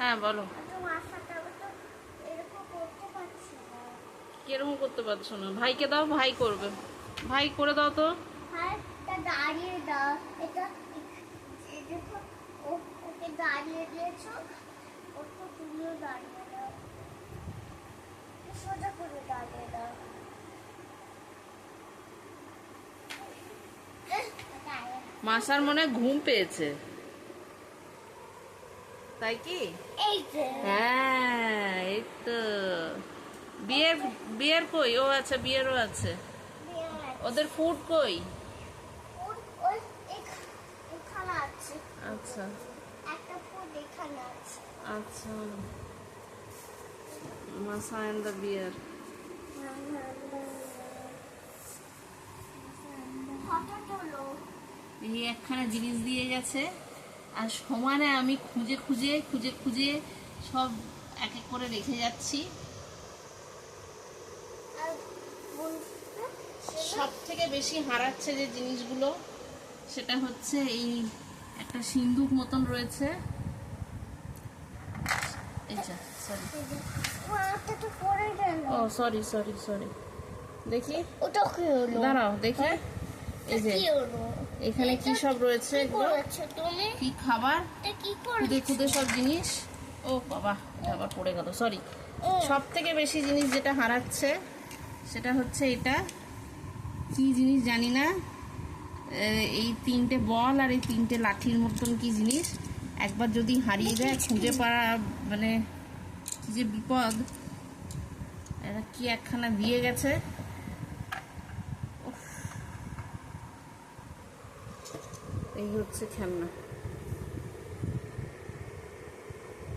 হ্যাঁ বলো। মাছটা তো এরকম করতে পারছি না। কিরকম করতে পারছো না? ভাইকে দাও, ভাই করবে। ভাই করে দাও তো। হ্যাঁ, এটা দাঁড়িয়ে দাও। এটা দেখো, ওকে দাঁড়িয়ে দিয়েছো, ওকে তুমিও দাঁড়িয়ে দাও, সোজা করে দাঁড়িয়ে দাও। মাসার মনে হয় ঘুম পেয়েছে, তাই কি? এই যে হ্যাঁ, এই তো। বিয়ের বিয়ের কই? ও আচ্ছা, বিয়েরও আছে। ওদের ফুড কই? ওই এখানে আছে। আচ্ছা একটা ফুড এখানে আছে। আচ্ছা, মাসা এন্ড দ্য বিয়ার। এই একখানা জিনিস দিয়ে গেছে, আর সমানে আমি খুঁজে খুঁজে খুঁজে খুঁজে সব এক এক করে রেখে যাচ্ছি। সব থেকে বেশি হারাচ্ছে যে জিনিসগুলো, সেটা হচ্ছে এই একটা সিন্দুক মতন রয়েছে। এইটা সরি, ও সরি সরি সরি, দেখি ওটা কি হলো? দাঁড়াও দেখি। এই যে কি হলো? এখানে কি সব রয়েছে, কি করেছো তুমি? কি খাবার, এটা কি খুদে করেছো? খুদে সব জিনিস। ও বাবা, এটা আবার পড়ে গেল, সরি। সব থেকে বেশি জিনিস যেটা হারাচ্ছে সেটা হচ্ছে এটা, কি জিনিস জানি না। এই 3টে বল আর এই 3টে লাঠির মতন কি জিনিস, একবার যদি হারিয়ে যায় খুঁজে পাওয়া মানে কি যে বিপদ। এরা কি একখানা দিয়ে গেছে। এই হচ্ছে খেলনা।